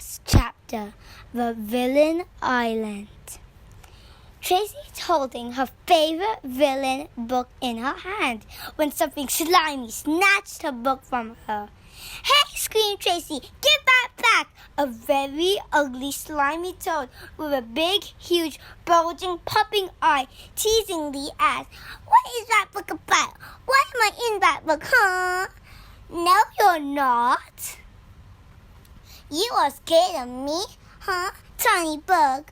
Last chapter, The Villain Island. Tracy is holding her favorite villain book in her hand when something slimy snatched her book from her. "Hey!" screamed Tracy. "Give that back!" A very ugly, slimy toad with a big, huge, bulging, popping eye teasingly asked, "What is that book about? Why am I in that book, huh?" "No, you're not." "You are scared of me, huh, tiny bug?"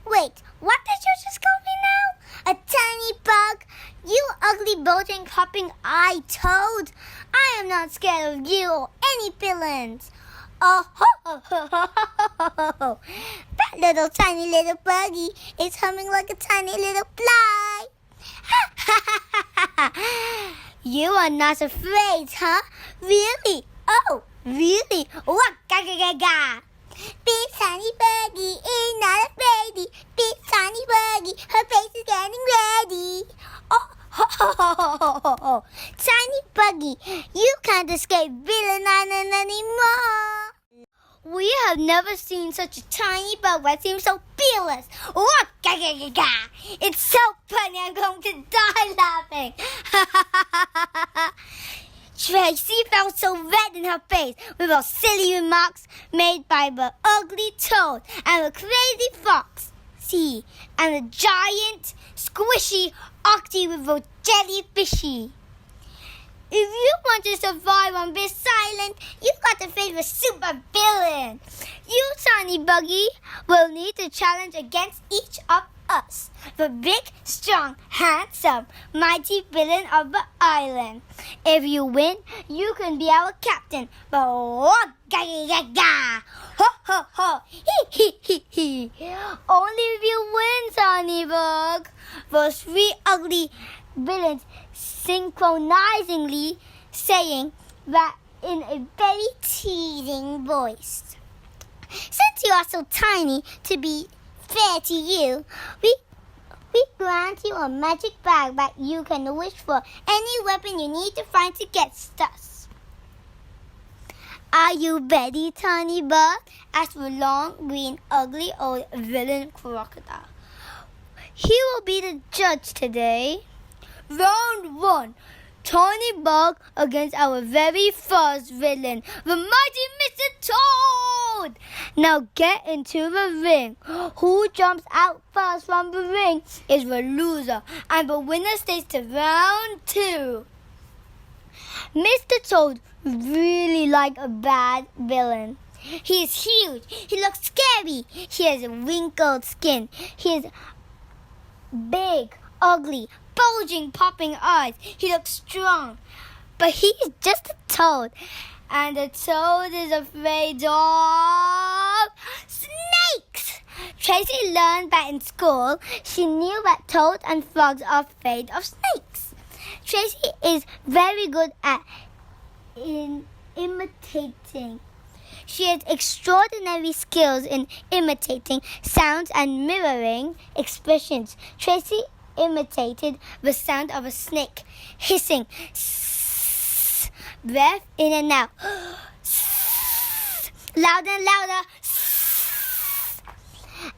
"Wait, what did you just call me now? A tiny bug? You ugly, bulging, popping eye toad! I am not scared of you or any villains." "Oh, ho, ho, ho, ho, ho, ho, ho. That little tiny little buggy is humming like a tiny little fly." "Ha, ha, ha, ha, ha. You are not afraid, huh? Really? Oh, really? What? Ga, ga, ga, ga. Big tiny buggy is not afraid. Big tiny buggy, her face is getting ready. Oh, ho, ho, ho, ho, ho, ho. Tiny buggy, you can't escape Villain Island anymore. We have never seen such a tiny bug that seems so fearless. What? Ga, ga, ga, ga. It's so funny, I'm going to die laughing. Tracy felt so red in her face with her silly remarks made by the ugly toad and the crazy fox, and the giant, squishy octy with the jellyfishy. If you want to survive on this island, you've got to face a super villain. You, tiny buggy, will need to challenge against each of us, the big, strong, handsome, mighty villain of the island. If you win, you can be our captain. But what? Ga, ga, ga, ga. Ho, ho, ho. Hee, hee, hee, hee. Only if you win, tiny bug. Those three ugly villains synchronizingly saying that in a very teasing voice. "Since you are so tiny to be fair to you, we grant you a magic bag that you can wish for any weapon you need to fight against us." "Are you ready, tiny bug?" asked the long, green, ugly old villain crocodile. "He will be the judge today." Round 1. Tiny bug against our very first villain, the mighty Mr. Toad. Now get into the ring. Who jumps out first from the ring is the loser, and the winner stays to round 2. Mr. Toad really like a bad villain. He is huge. He looks scary. He has a wrinkled skin. He is big, ugly, bulging, popping eyes. He looks strong, but he is just a toad, and the toad is afraid of snakes. Tracy learned that in school. She knew that toads and frogs are afraid of snakes. Tracy is very good at imitating. She has extraordinary skills in imitating sounds and mirroring expressions. Tracy imitated the sound of a snake hissing, sss, breath in and out, sss, louder and louder, sss.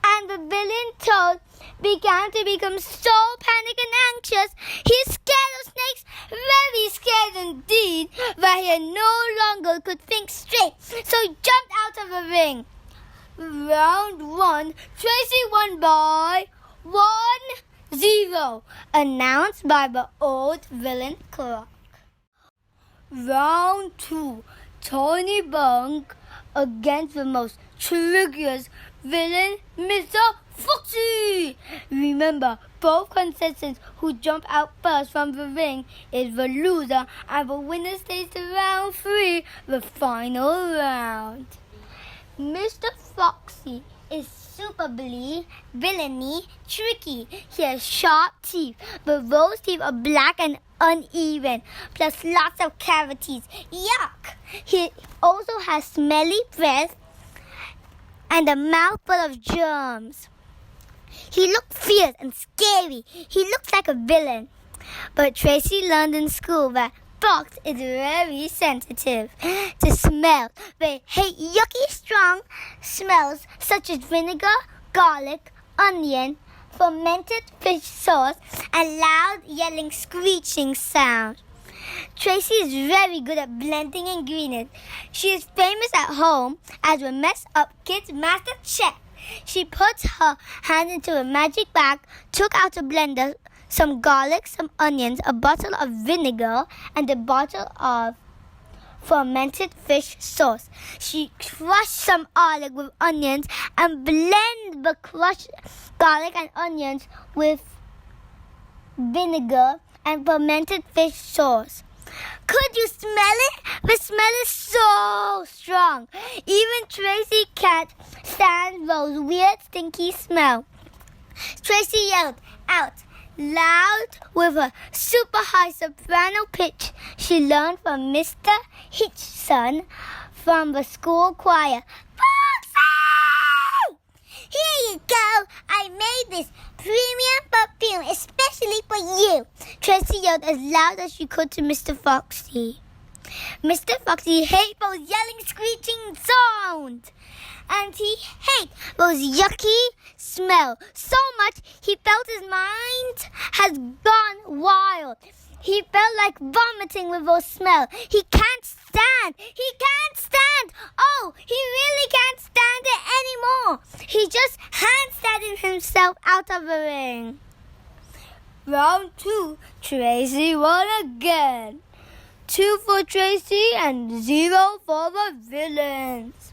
And the villain toad began to become so panicked and anxious. He is scared of snakes, very scared indeed, that he no longer could think straight, so he jumped out of the ring. Round 1, Tracy won by 1-0, announced by the old villain clock. Round 2, Tiny Bug against the most trickiest villain, Mr. Foxy. Remember, both contestants who jump out first from the ring is the loser, and the winner stays to round 3, the final round. Mr. Foxy is super villainy, tricky. He has sharp teeth, but those teeth are black and uneven, plus lots of cavities. Yuck! He also has smelly breath and a mouth full of germs. He looks fierce and scary. He looks like a villain. But Tracy learned in school that Fox is very sensitive to smells. They hate yucky, strong smells such as vinegar, garlic, onion, fermented fish sauce, and loud yelling, screeching sounds. Tracy is very good at blending ingredients. She is famous at home as a mess up kids master chef. She puts her hand into a magic bag, took out a blender, some garlic, some onions, a bottle of vinegar, and a bottle of fermented fish sauce. She crushed some garlic with onions and blend the crushed garlic and onions with vinegar and fermented fish sauce. Could you smell it? The smell is so strong. Even Tracy can't stand those weird, stinky smells. Tracy yelled out loud with a super high soprano pitch she learned from Mr. Hitchson from the school choir. Foxy! Here you go. I made this premium perfume especially for you. Tracy yelled as loud as she could to Mr. Foxy. Mr. Foxy hates those yelling, screeching sounds. And he hates those yucky smells so much he felt his mind has gone wild. He felt like vomiting with those smells. He can't stand. He can't stand. Oh, he really can't stand it anymore. He just handstanded himself out of the ring. Round 2, Tracy won again. 2 for Tracy and 0 for the villains.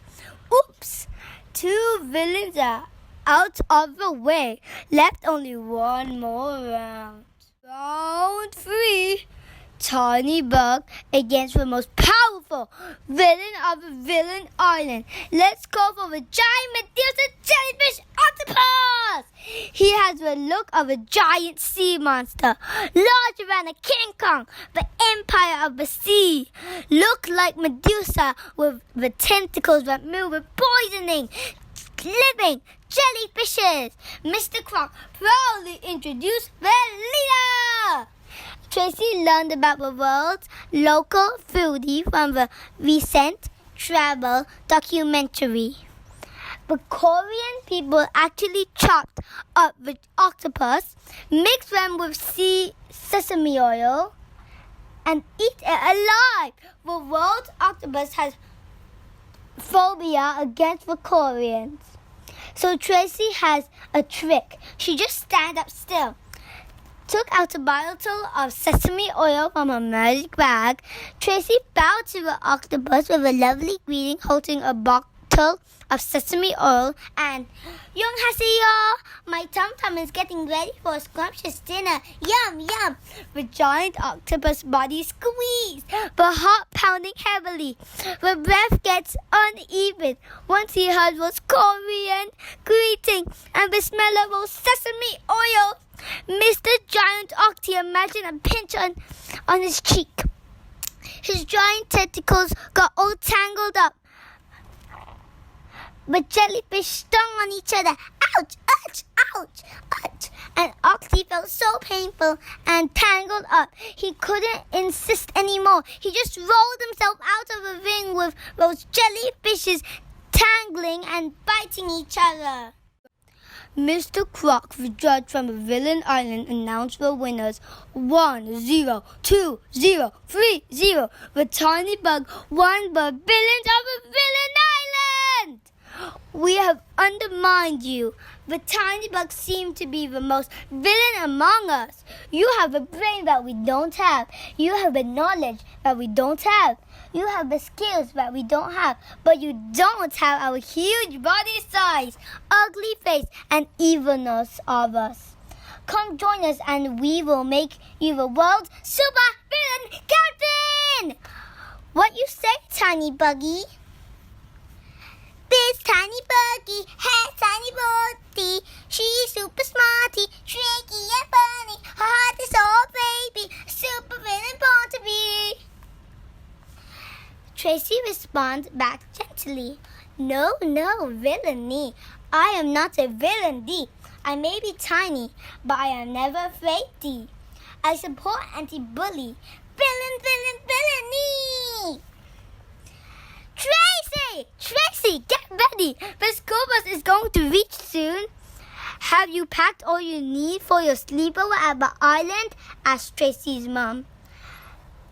Oops, 2 villains are out of the way. Left only one more round. Round 3, Tiny Bug against the most powerful villain of the villain island. Let's go for the giant Medusa jellyfish octopus. He has the look of a giant sea monster, larger than a King Kong, the empire of the sea. Look like Medusa with the tentacles that move with poisoning, living jellyfishes. Mr. Croc proudly introduced the leader. Tracy learned about the world's local foodie from the recent travel documentary. The Korean people actually chopped up the octopus, mixed them with sesame oil, and eat it alive. The world's octopus has phobia against the Koreans. So Tracy has a trick. She just stands up still, took out a bottle of sesame oil from her magic bag. Tracy bowed to the octopus with a lovely greeting, holding a bottle of sesame oil and "Yonghaseyo! My tum-tum is getting ready for a scrumptious dinner. Yum, yum!" The giant octopus body squeezed, the heart pounding heavily. The breath gets uneven once he heard those Korean greeting and the smell of those sesame oil. Mr. Giant Octi imagined a pinch on his cheek. His giant tentacles got all tangled up. The jellyfish stung on each other. Ouch, ouch, ouch, ouch. And Octi felt so painful and tangled up. He couldn't insist anymore. He just rolled himself out of the ring with those jellyfishes tangling and biting each other. Mr. Croc, the judge from the Villain Island, announced the winners. 1-0, 2-0, 3-0. The tiny bug won the villains of the Villain Island. We have undermined you. The tiny bug seemed to be the most villain among us. You have a brain that we don't have. You have the knowledge that we don't have. You have the skills that we don't have. But you don't have our huge body size, ugly face, and evilness of us. Come join us and we will make you the world's super villain captain. What you say, tiny buggy? This tiny buggy has tiny body. She's super smarty, tricky and funny. Her heart is all baby, super villain born to be. Tracy responds back gently. No, villainy. I am not a villain, D. I may be tiny, but I am never afraid, D. I support anti-bully. villainy! Tracy, get ready. The school bus is going to reach soon. Have you packed all you need for your sleepover at the island? Asked Tracy's mom.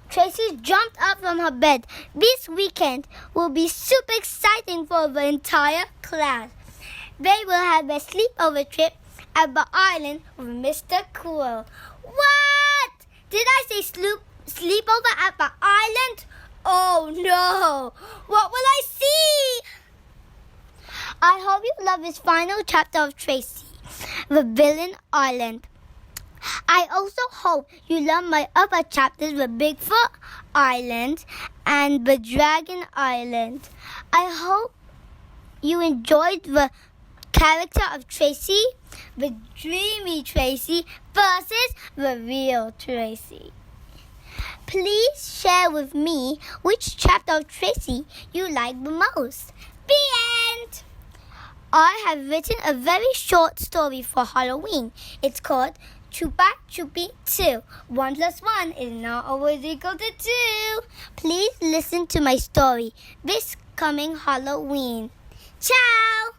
Tracy jumped up from her bed. This weekend will be super exciting for the entire class. They will have a sleepover trip at the island with Mr. Cool. What? Did I say sleepover at the island? Oh no! What will I see? I hope you love this final chapter of Tracy, the Villain Island. I also hope you love my other chapters, the Bigfoot Island and the Dragon Island. I hope you enjoyed the character of Tracy, the dreamy Tracy versus the real Tracy. Please share with me which chapter of Tracy you like the most. The end! I have written a very short story for Halloween. It's called Chupa Chupi 2. 1 plus 1 is not always equal to 2. Please listen to my story this coming Halloween. Ciao!